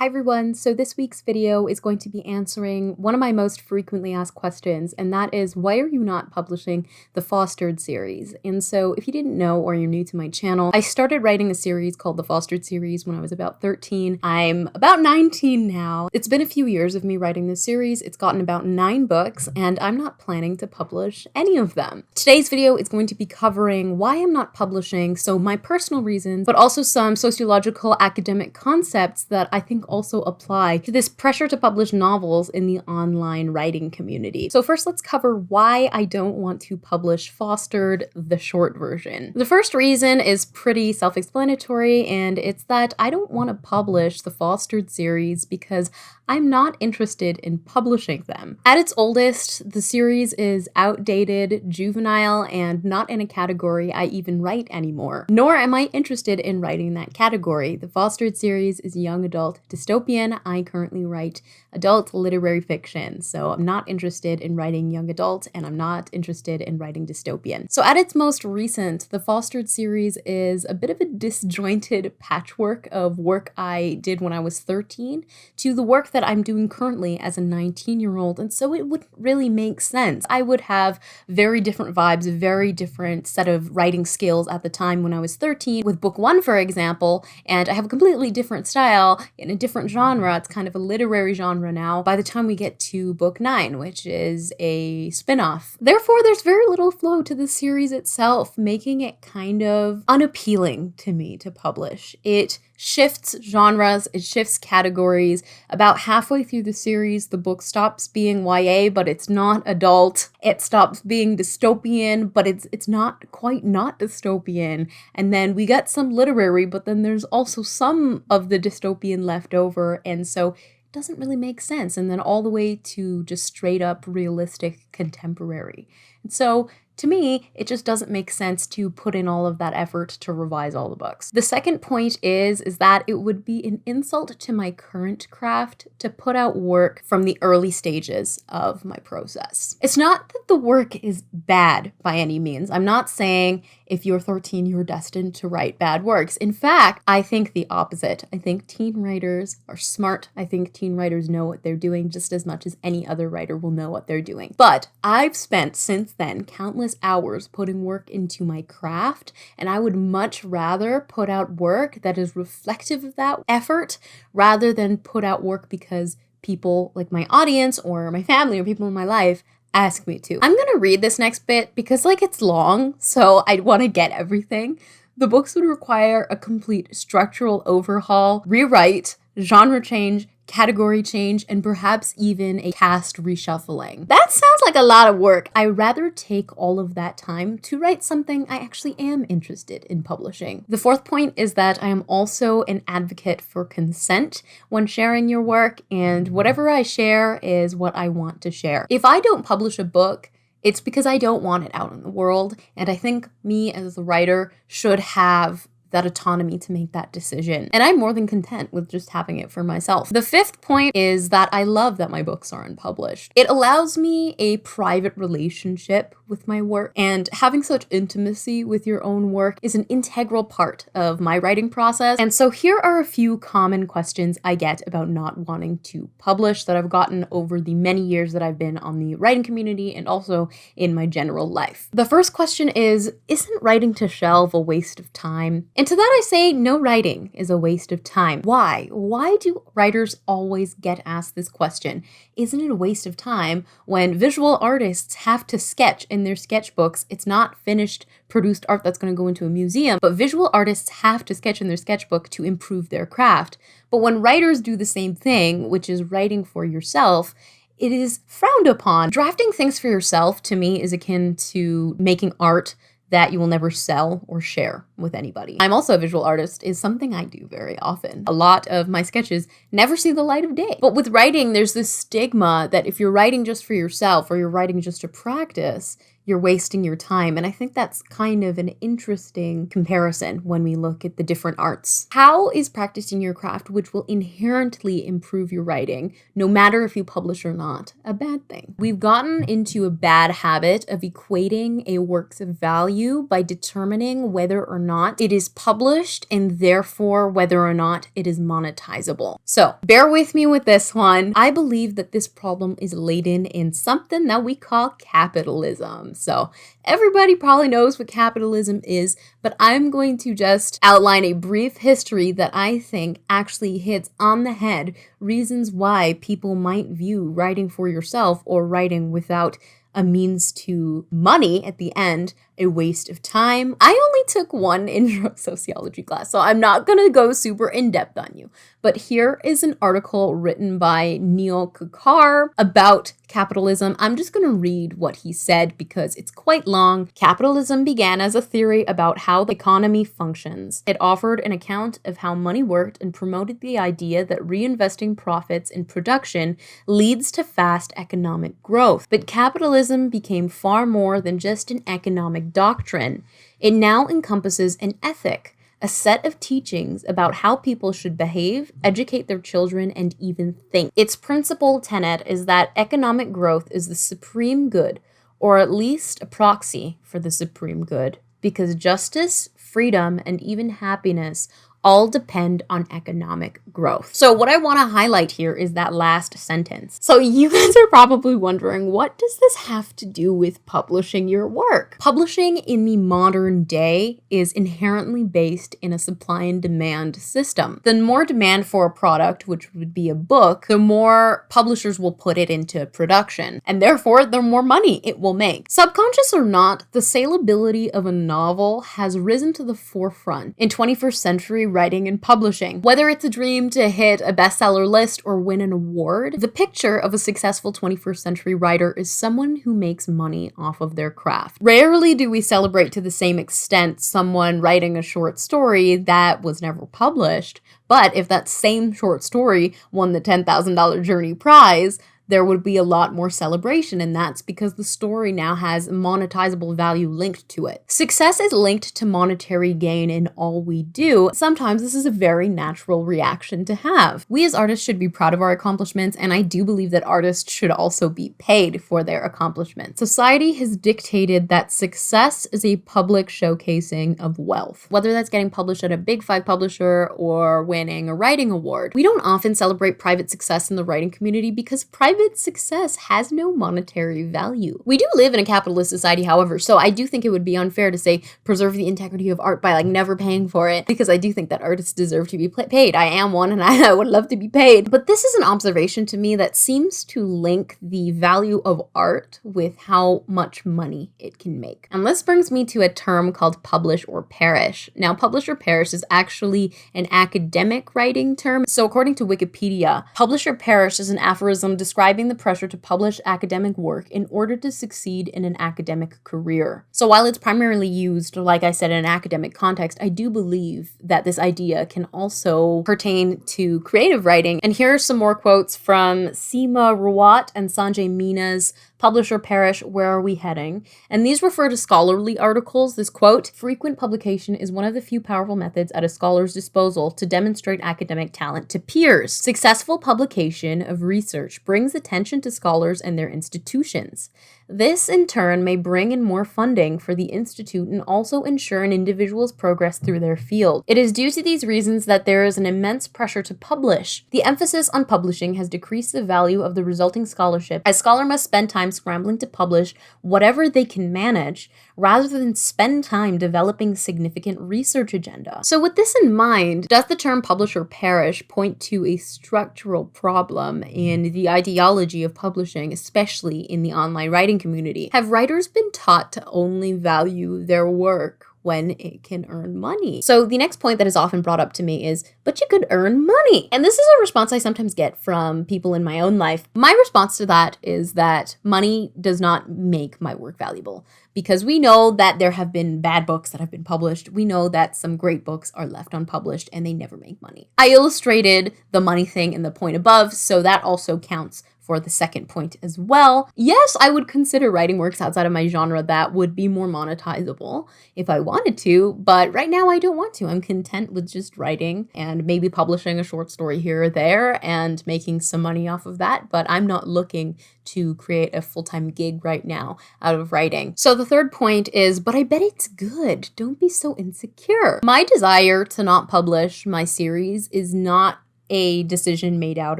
Hi everyone, so this week's video is going to be answering one of my most frequently asked questions, and that is, why are you not publishing the Fostered series? And so if you didn't know or you're new to my channel, I started writing a series called the Fostered series when I was about 13. I'm about 19 now. It's been a few years of me writing this series. It's gotten about 9 books, and I'm not planning to publish any of them. Today's video is going to be covering why I'm not publishing, so my personal reasons, but also some sociological academic concepts that I think also apply to this pressure to publish novels in the online writing community. So first, let's cover why I don't want to publish Fostered, the short version. The first reason is pretty self-explanatory, and it's that I don't want to publish the Fostered series because I'm not interested in publishing them. At its oldest, the series is outdated, juvenile, and not in a category I even write anymore. Nor am I interested in writing that category. The Fostered series is young adult dystopian. I currently write adult literary fiction, so I'm not interested in writing young adult, and I'm not interested in writing dystopian. So at its most recent, the Fostered series is a bit of a disjointed patchwork of work I did when I was 13 to the work that I'm doing currently as a 19-year-old, and so it wouldn't really make sense. I would have very different vibes, a very different set of writing skills at the time when I was 13 with book 1, for example, and I have a completely different style in a different genre. It's kind of a literary genre now by the time we get to book 9, which is a spin-off. Therefore, there's very little flow to the series itself, making it kind of unappealing to me to publish. It shifts genres, it shifts categories. About halfway through the series, the book stops being YA, but it's not adult. It stops being dystopian, but it's not quite not dystopian. And then we get some literary, but then there's also some of the dystopian left over, and so it doesn't really make sense. And then all the way to just straight up realistic contemporary. And so to me, it just doesn't make sense to put in all of that effort to revise all the books. The second point is that it would be an insult to my current craft to put out work from the early stages of my process. It's not that the work is bad by any means. I'm not saying if you're 13, you're destined to write bad works. In fact, I think the opposite. I think teen writers are smart. I think teen writers know what they're doing just as much as any other writer will know what they're doing. But I've spent since then countless hours putting work into my craft, and I would much rather put out work that is reflective of that effort rather than put out work because people like my audience or my family or people in my life ask me to. I'm gonna read this next bit because it's long, so I want to get everything. The books would require a complete structural overhaul, rewrite, genre change, category change, and perhaps even a cast reshuffling. That sounds like a lot of work. I'd rather take all of that time to write something I actually am interested in publishing. The fourth point is that I am also an advocate for consent when sharing your work, and whatever I share is what I want to share. If I don't publish a book, it's because I don't want it out in the world, and I think me as the writer should have that autonomy to make that decision. And I'm more than content with just having it for myself. The fifth point is that I love that my books are unpublished. It allows me a private relationship with my work, and having such intimacy with your own work is an integral part of my writing process. And so here are a few common questions I get about not wanting to publish that I've gotten over the many years that I've been on the writing community and also in my general life. The first question is, isn't writing to shelve a waste of time? And to that I say, no writing is a waste of time. Why? Why do writers always get asked this question? Isn't it a waste of time when visual artists have to sketch in their sketchbooks? It's not finished, produced art that's going to go into a museum, but visual artists have to sketch in their sketchbook to improve their craft. But when writers do the same thing, which is writing for yourself, it is frowned upon. Drafting things for yourself, to me, is akin to making art that you will never sell or share with anybody. I'm also a visual artist is something I do very often. A lot of my sketches never see the light of day. But with writing, there's this stigma that if you're writing just for yourself or you're writing just to practice, you're wasting your time. And I think that's kind of an interesting comparison when we look at the different arts. How is practicing your craft, which will inherently improve your writing, no matter if you publish or not, a bad thing? We've gotten into a bad habit of equating a work's value by determining whether or not it is published and therefore whether or not it is monetizable. So bear with me with this one. I believe that this problem is laden in something that we call capitalism. So everybody probably knows what capitalism is, but I'm going to just outline a brief history that I think actually hits on the head reasons why people might view writing for yourself or writing without a means to money at the end a waste of time. I only took one intro sociology class, so I'm not going to go super in-depth on you. But here is an article written by Neil Kakar about capitalism. I'm just going to read what he said because it's quite long. Capitalism began as a theory about how the economy functions. It offered an account of how money worked and promoted the idea that reinvesting profits in production leads to fast economic growth. But capitalism became far more than just an economic doctrine. It now encompasses an ethic, a set of teachings about how people should behave, educate their children, and even think. Its principal tenet is that economic growth is the supreme good, or at least a proxy for the supreme good, because justice, freedom, and even happiness all depend on economic growth. So what I want to highlight here is that last sentence. So you guys are probably wondering, what does this have to do with publishing your work? Publishing in the modern day is inherently based in a supply and demand system. The more demand for a product, which would be a book, the more publishers will put it into production, and therefore the more money it will make. Subconscious or not, the saleability of a novel has risen to the forefront in 21st century writing and publishing. Whether it's a dream to hit a bestseller list or win an award, the picture of a successful 21st century writer is someone who makes money off of their craft. Rarely do we celebrate to the same extent someone writing a short story that was never published, but if that same short story won the $10,000 Journey Prize, there would be a lot more celebration, and that's because the story now has monetizable value linked to it. Success is linked to monetary gain in all we do. Sometimes this is a very natural reaction to have. We as artists should be proud of our accomplishments, and I do believe that artists should also be paid for their accomplishments. Society has dictated that success is a public showcasing of wealth. Whether that's getting published at a big 5 publisher or winning a writing award. We don't often celebrate private success in the writing community because private success has no monetary value. We do live in a capitalist society, however, so I do think it would be unfair to say preserve the integrity of art by never paying for it, because I do think that artists deserve to be paid. I am one and I would love to be paid. But this is an observation to me that seems to link the value of art with how much money it can make. And this brings me to a term called publish or perish. Now, publish or perish is actually an academic writing term. So according to Wikipedia, publish or perish is an aphorism describing the pressure to publish academic work in order to succeed in an academic career. So while it's primarily used, like I said, in an academic context, I do believe that this idea can also pertain to creative writing. And here are some more quotes from Seema Rawat and Sanjay Meena's Publish or Perish, Where Are We Heading? And these refer to scholarly articles. This quote, frequent publication is one of the few powerful methods at a scholar's disposal to demonstrate academic talent to peers. Successful publication of research brings attention to scholars and their institutions. This, in turn, may bring in more funding for the institute and also ensure an individual's progress through their field. It is due to these reasons that there is an immense pressure to publish. The emphasis on publishing has decreased the value of the resulting scholarship, as scholars must spend time scrambling to publish whatever they can manage, rather than spend time developing significant research agenda. So with this in mind, does the term publish or perish point to a structural problem in the ideology of publishing, especially in the online writing community? Have writers been taught to only value their work when it can earn money? So the next point that is often brought up to me is, but you could earn money. And this is a response I sometimes get from people in my own life. My response to that is that money does not make my work valuable, because we know that there have been bad books that have been published. We know that some great books are left unpublished and they never make money. I illustrated the money thing in the point above, so that also counts for the second point as well. Yes, I would consider writing works outside of my genre that would be more monetizable if I wanted to, but right now I don't want to. I'm content with just writing and maybe publishing a short story here or there and making some money off of that, but I'm not looking to create a full-time gig right now out of writing. So the third point is, but I bet it's good. Don't be so insecure. My desire to not publish my series is not a decision made out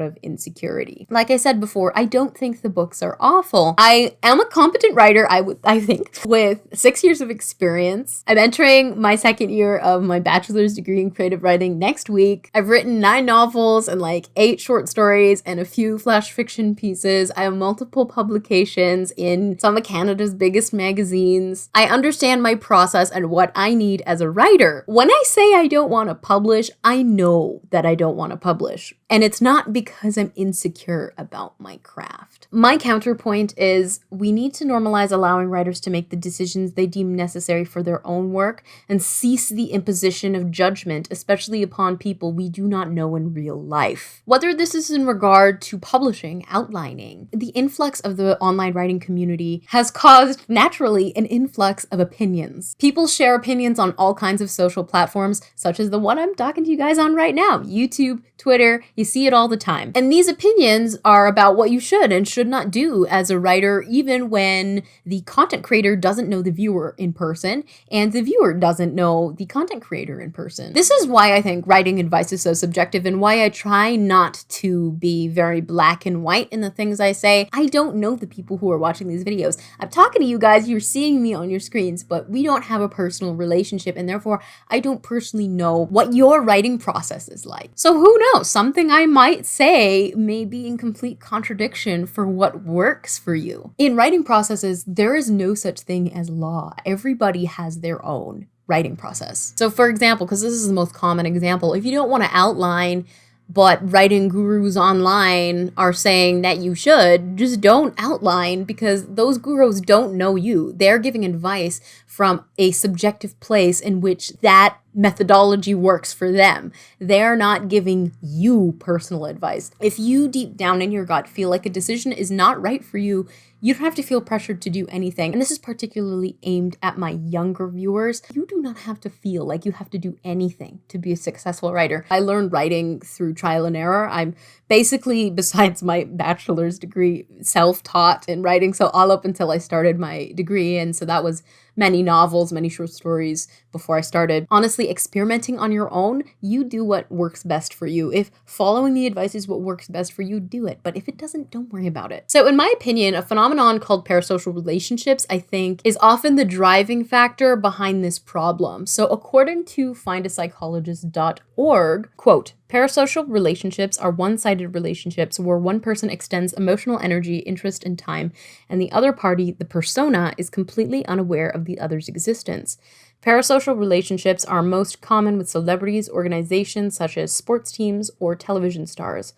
of insecurity. Like I said before, I don't think the books are awful. I am a competent writer, I think, with 6 years of experience. I'm entering my second year of my bachelor's degree in creative writing next week. I've written 9 novels and like 8 short stories and a few flash fiction pieces. I have multiple publications in some of Canada's biggest magazines. I understand my process and what I need as a writer. When I say I don't want to publish, I know that I don't want to publish. And it's not because I'm insecure about my craft. My counterpoint is we need to normalize allowing writers to make the decisions they deem necessary for their own work and cease the imposition of judgment, especially upon people we do not know in real life. Whether this is in regard to publishing, outlining, the influx of the online writing community has caused naturally an influx of opinions. People share opinions on all kinds of social platforms, such as the one I'm talking to you guys on right now, YouTube, Twitter, you see it all the time. And these opinions are about what you should and should not do as a writer, even when the content creator doesn't know the viewer in person and the viewer doesn't know the content creator in person. This is why I think writing advice is so subjective and why I try not to be very black and white in the things I say. I don't know the people who are watching these videos. I'm talking to you guys, you're seeing me on your screens, but we don't have a personal relationship and therefore I don't personally know what your writing process is like. So who knows? Something I might say may be in complete contradiction for what works for you. In writing processes, there is no such thing as law. Everybody has their own writing process. So for example, because this is the most common example, if you don't want to outline, but writing gurus online are saying that you should, just don't outline because those gurus don't know you. They're giving advice from a subjective place in which that methodology works for them. They're not giving you personal advice. If you deep down in your gut feel like a decision is not right for you, you don't have to feel pressured to do anything. And this is particularly aimed at my younger viewers. You do not have to feel like you have to do anything to be a successful writer. I learned writing through trial and error. I'm basically, besides my bachelor's degree, self-taught in writing. So all up until I started my degree. And so that was many novels, many short stories before I started. Honestly, experimenting on your own, you do what works best for you. If following the advice is what works best for you, do it. But if it doesn't, don't worry about it. So in my opinion, a phenomenon called parasocial relationships, I think, is often the driving factor behind this problem. So according to findapsychologist.org, quote, parasocial relationships are one-sided relationships where one person extends emotional energy, interest, and time, and the other party, the persona, is completely unaware of the other's existence. Parasocial relationships are most common with celebrities, organizations such as sports teams, or television stars.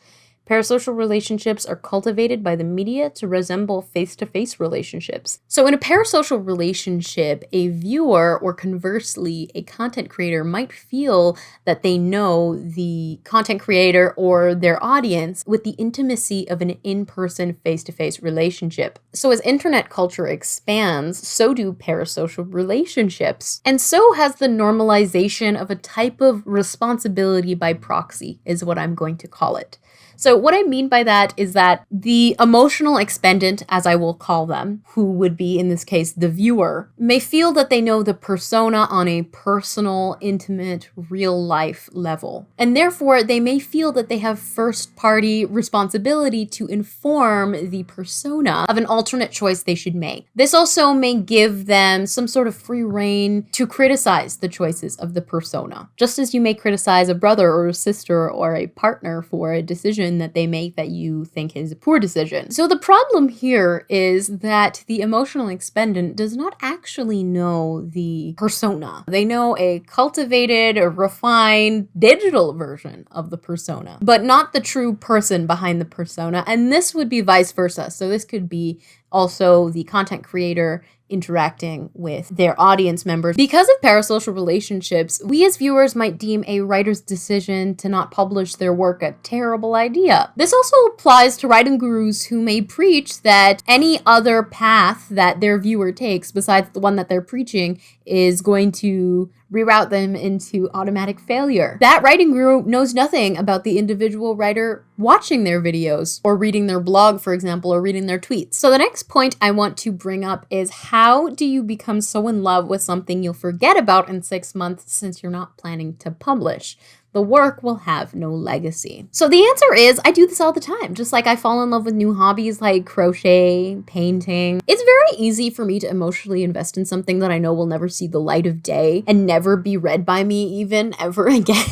Parasocial relationships are cultivated by the media to resemble face-to-face relationships. So in a parasocial relationship, a viewer, or conversely, a content creator, might feel that they know the content creator or their audience with the intimacy of an in-person, face-to-face relationship. So as internet culture expands, so do parasocial relationships. And so has the normalization of a type of responsibility by proxy, is what I'm going to call it. So what I mean by that is that the emotional expendant, as I will call them, who would be in this case the viewer, may feel that they know the persona on a personal, intimate, real life level. And therefore, they may feel that they have first-party responsibility to inform the persona of an alternate choice they should make. This also may give them some sort of free rein to criticize the choices of the persona, just as you may criticize a brother or a sister or a partner for a decision that they make that you think is a poor decision. So the problem here is that the emotional expendant does not actually know the persona. They know a cultivated, a refined, digital version of the persona, but not the true person behind the persona. And this would be vice versa. So this could be also the content creator interacting with their audience members. Because of parasocial relationships, we as viewers might deem a writer's decision to not publish their work a terrible idea. This also applies to writing gurus who may preach that any other path that their viewer takes besides the one that they're preaching is going to reroute them into automatic failure. That writing guru knows nothing about the individual writer watching their videos or reading their blog, for example, or reading their tweets. So the next point I want to bring up is, how do you become so in love with something you'll forget about in 6 months since you're not planning to publish? The work will have no legacy. So the answer is, I do this all the time. Just like I fall in love with new hobbies like crochet, painting. It's very easy for me to emotionally invest in something that I know will never see the light of day and never be read by me even ever again.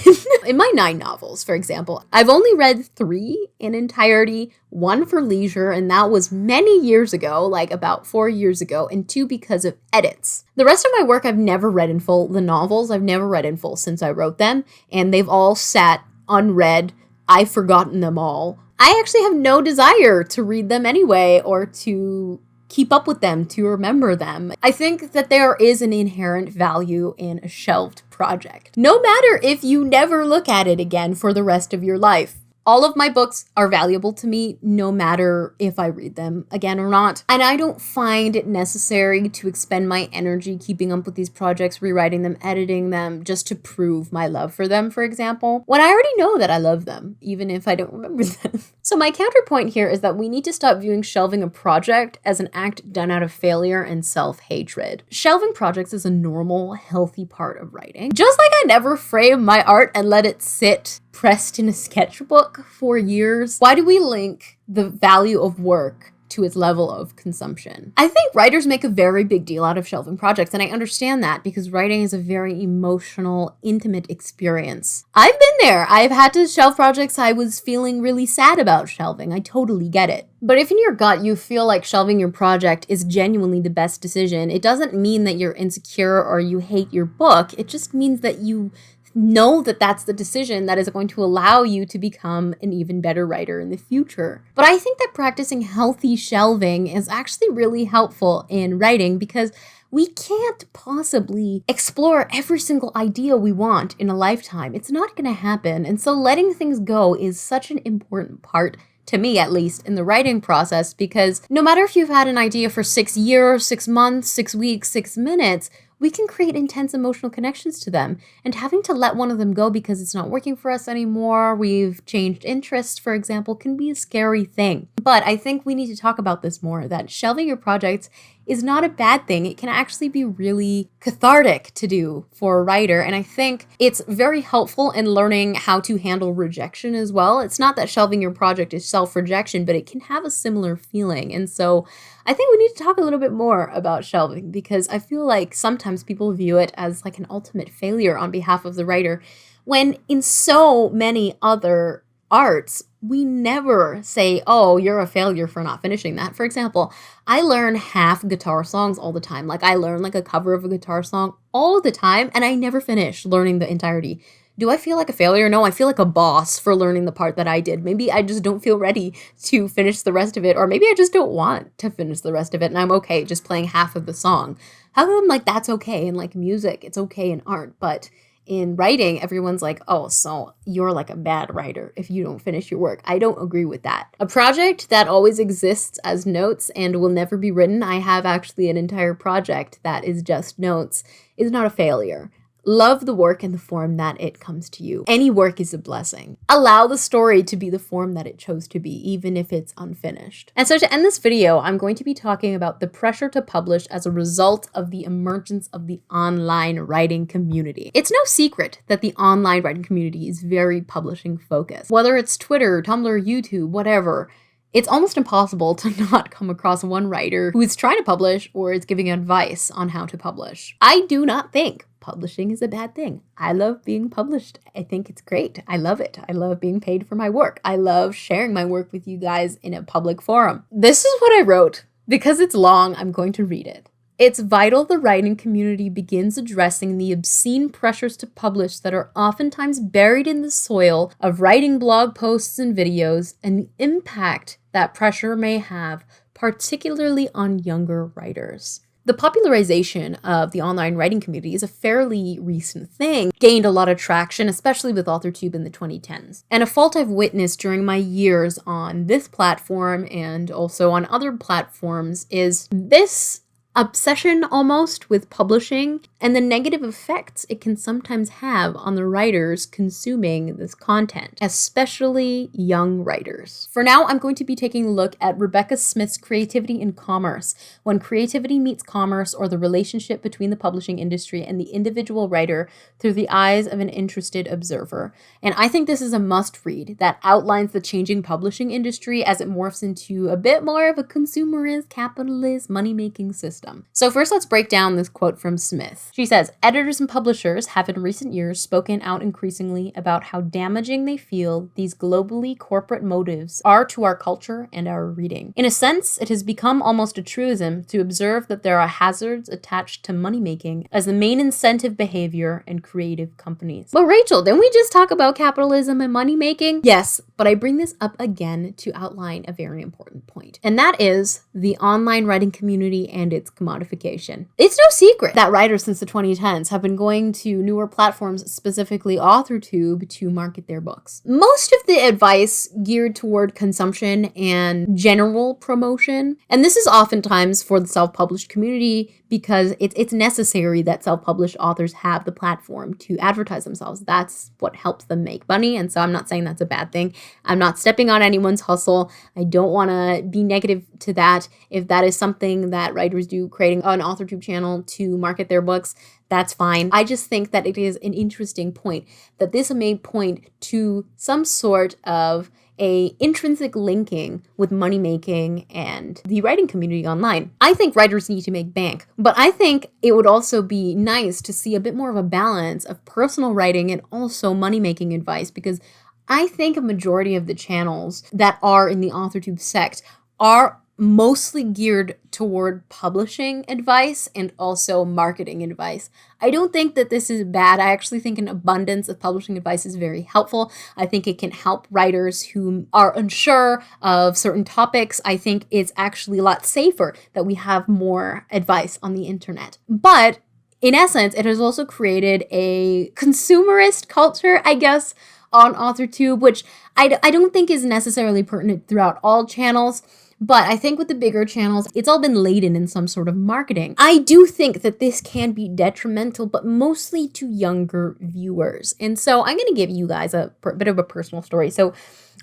In my 9 novels, for example, I've only read 3 in entirety, 1 for leisure, and that was many years ago, like about 4 years ago, and 2 because of edits. The rest of my work I've never read in full. The novels I've never read in full since I wrote them, and they've all sat unread. I've forgotten them all. I actually have no desire to read them anyway, or to keep up with them, to remember them. I think that there is an inherent value in a shelved project, no matter if you never look at it again for the rest of your life. All of my books are valuable to me, no matter if I read them again or not. And I don't find it necessary to expend my energy keeping up with these projects, rewriting them, editing them, just to prove my love for them, for example, when I already know that I love them, even if I don't remember them. So my counterpoint here is that we need to stop viewing shelving a project as an act done out of failure and self-hatred. Shelving projects is a normal, healthy part of writing. Just like I never frame my art and let it sit pressed in a sketchbook for years, why do we link the value of work to its level of consumption? I think writers make a very big deal out of shelving projects, and I understand that because writing is a very emotional, intimate experience. I've been there. I've had to shelve projects I was feeling really sad about shelving. I totally get it. But if in your gut you feel like shelving your project is genuinely the best decision, it doesn't mean that you're insecure or you hate your book. It just means that you know that that's the decision that is going to allow you to become an even better writer in the future. But I think that practicing healthy shelving is actually really helpful in writing, because we can't possibly explore every single idea we want in a lifetime. It's not going to happen. And so letting things go is such an important part, to me at least, in the writing process, because no matter if you've had an idea for 6 years, 6 months, 6 weeks, 6 minutes, we can create intense emotional connections to them. And having to let one of them go because it's not working for us anymore, we've changed interests, for example, can be a scary thing. But I think we need to talk about this more, that shelving your projects is not a bad thing. It can actually be really cathartic to do for a writer. And I think it's very helpful in learning how to handle rejection as well. It's not that shelving your project is self-rejection, but it can have a similar feeling. And so I think we need to talk a little bit more about shelving, because I feel like sometimes people view it as like an ultimate failure on behalf of the writer, when in so many other arts, we never say, oh, you're a failure for not finishing that. For example, I learn half guitar songs all the time. Like I learn like a cover of a guitar song all the time, and I never finish learning the entirety. Do I feel like a failure? No, I feel like a boss for learning the part that I did. Maybe I just don't feel ready to finish the rest of it, or maybe I just don't want to finish the rest of it, and I'm okay just playing half of the song. How come like that's okay in like music? It's okay in art, but in writing, everyone's like, oh, so you're like a bad writer if you don't finish your work. I don't agree with that. A project that always exists as notes and will never be written, I have actually an entire project that is just notes, is not a failure. Love the work in the form that it comes to you. Any work is a blessing. Allow the story to be the form that it chose to be, even if it's unfinished. And so to end this video, I'm going to be talking about the pressure to publish as a result of the emergence of the online writing community. It's no secret that the online writing community is very publishing focused. Whether it's Twitter, Tumblr, YouTube, whatever, it's almost impossible to not come across one writer who is trying to publish or is giving advice on how to publish. I do not think publishing is a bad thing. I love being published. I think it's great. I love it. I love being paid for my work. I love sharing my work with you guys in a public forum. This is what I wrote. Because it's long, I'm going to read it. It's vital the writing community begins addressing the obscene pressures to publish that are oftentimes buried in the soil of writing blog posts and videos, and the impact that pressure may have, particularly on younger writers. The popularization of the online writing community is a fairly recent thing, gained a lot of traction, especially with authortube in the 2010s. And a fault I've witnessed during my years on this platform and also on other platforms is this obsession almost with publishing and the negative effects it can sometimes have on the writers consuming this content, especially young writers. For now, I'm going to be taking a look at Rebecca Smith's Creativity in Commerce, When Creativity Meets Commerce, or the relationship between the publishing industry and the individual writer through the eyes of an interested observer. And I think this is a must-read that outlines the changing publishing industry as it morphs into a bit more of a consumerist, capitalist, money-making system. So first, let's break down this quote from Smith. She says, editors and publishers have in recent years spoken out increasingly about how damaging they feel these globally corporate motives are to our culture and our reading. In a sense, it has become almost a truism to observe that there are hazards attached to money-making as the main incentive behavior in creative companies. But Rachel, didn't we just talk about capitalism and money-making? Yes, but I bring this up again to outline a very important point, and that is the online writing community and its commodification. It's no secret that writers since the 2010s have been going to newer platforms, specifically authortube, to market their books. Most of the advice geared toward consumption and general promotion, and this is oftentimes for the self-published community because it's necessary that self-published authors have the platform to advertise themselves. That's what helps them make money, and so I'm not saying that's a bad thing. I'm not stepping on anyone's hustle. I don't want to be negative to that. If that is something that writers do, creating an authortube channel to market their books, that's fine. I just think that it is an interesting point that this may point to some sort of a intrinsic linking with money making and the writing community online. I think writers need to make bank, but I think it would also be nice to see a bit more of a balance of personal writing and also money making advice, because I think a majority of the channels that are in the authortube sect are mostly geared toward publishing advice and also marketing advice. I don't think that this is bad. I actually think an abundance of publishing advice is very helpful. I think it can help writers who are unsure of certain topics. I think it's actually a lot safer that we have more advice on the internet. But in essence, it has also created a consumerist culture, I guess, on authortube, which I don't think is necessarily pertinent throughout all channels. But I think with the bigger channels, it's all been laden in some sort of marketing. I do think that this can be detrimental, but mostly to younger viewers. And so I'm going to give you guys a bit of a personal story. So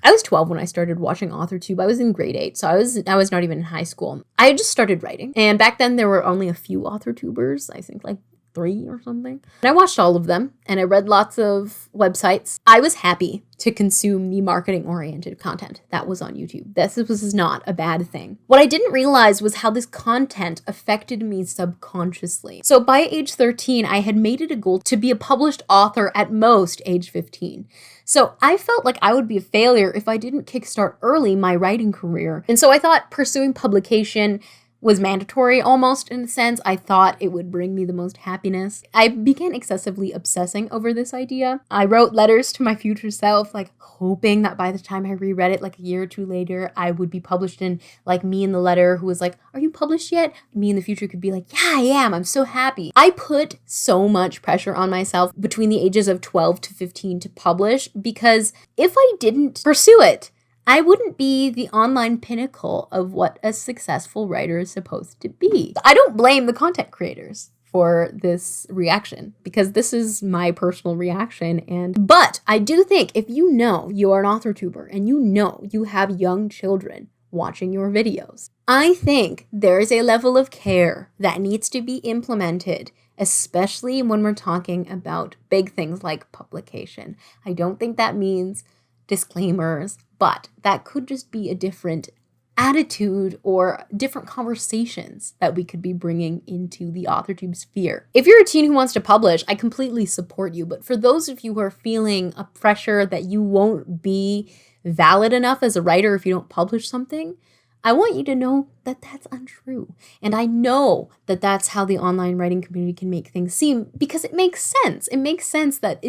I was 12 when I started watching authortube. I was in grade 8, so I was not even in high school. I had just started writing. And back then there were only a few authortubers, I think like 3 or something. And I watched all of them and I read lots of websites. I was happy to consume the marketing-oriented content that was on YouTube. This was not a bad thing. What I didn't realize was how this content affected me subconsciously. So by age 13, I had made it a goal to be a published author at most age 15. So I felt like I would be a failure if I didn't kickstart early my writing career. And so I thought pursuing publication was mandatory almost in a sense. I thought it would bring me the most happiness. I began excessively obsessing over this idea. I wrote letters to my future self, like hoping that by the time I reread it like a year or 2 later, I would be published, and like me in the letter who was like, are you published yet? Me in the future could be like, yeah, I am. I'm so happy. I put so much pressure on myself between the ages of 12 to 15 to publish, because if I didn't pursue it, I wouldn't be the online pinnacle of what a successful writer is supposed to be. I don't blame the content creators for this reaction, because this is my personal reaction. But I do think if you know you are an authortuber and you know you have young children watching your videos, I think there is a level of care that needs to be implemented, especially when we're talking about big things like publication. I don't think that means disclaimers, but that could just be a different attitude or different conversations that we could be bringing into the authortube sphere. If you're a teen who wants to publish, I completely support you. But for those of you who are feeling a pressure that you won't be valid enough as a writer if you don't publish something, I want you to know that that's untrue. And I know that that's how the online writing community can make things seem, because it makes sense. It makes sense that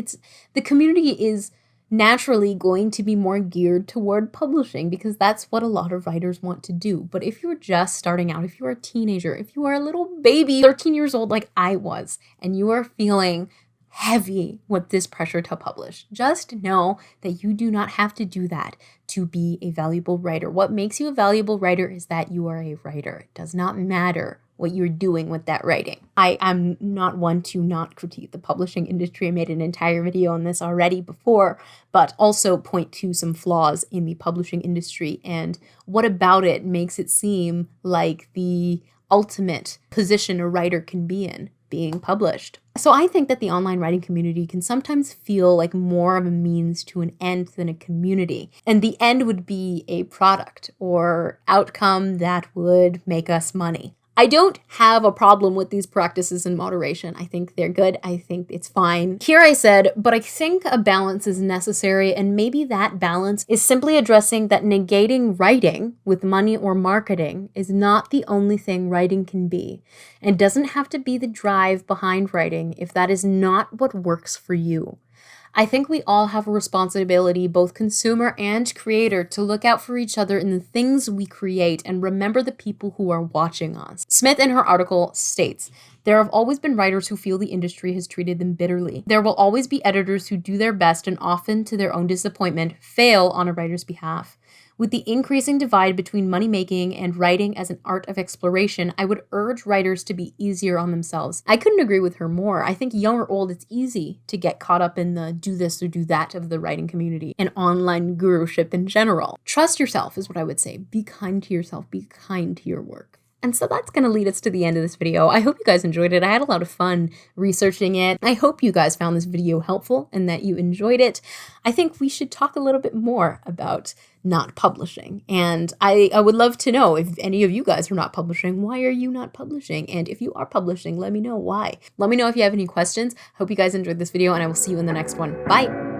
the community is naturally going to be more geared toward publishing because that's what a lot of writers want to do. But if you're just starting out, if you're a teenager, if you are a little baby, 13 years old like I was, and you are feeling heavy with this pressure to publish, just know that you do not have to do that to be a valuable writer. What makes you a valuable writer is that you are a writer. It does not matter what you're doing with that writing. I'm not one to not critique the publishing industry. I made an entire video on this already before, but also point to some flaws in the publishing industry and what about it makes it seem like the ultimate position a writer can be in, being published. So I think that the online writing community can sometimes feel like more of a means to an end than a community. And the end would be a product or outcome that would make us money. I don't have a problem with these practices in moderation. I think they're good. I think it's fine. Here I said, but I think a balance is necessary, and maybe that balance is simply addressing that negating writing with money or marketing is not the only thing writing can be, and doesn't have to be the drive behind writing if that is not what works for you. I think we all have a responsibility, both consumer and creator, to look out for each other in the things we create and remember the people who are watching us. Smith, in her article, states, "There have always been writers who feel the industry has treated them bitterly. There will always be editors who do their best and often, to their own disappointment, fail on a writer's behalf. With the increasing divide between money-making and writing as an art of exploration, I would urge writers to be easier on themselves." I couldn't agree with her more. I think young or old, it's easy to get caught up in the do this or do that of the writing community and online guruship in general. Trust yourself is what I would say. Be kind to yourself. Be kind to your work. And so that's going to lead us to the end of this video. I hope you guys enjoyed it. I had a lot of fun researching it. I hope you guys found this video helpful and that you enjoyed it. I think we should talk a little bit more about not publishing. And I would love to know if any of you guys are not publishing, why are you not publishing? And if you are publishing, let me know why. Let me know if you have any questions. Hope you guys enjoyed this video and I will see you in the next one. Bye.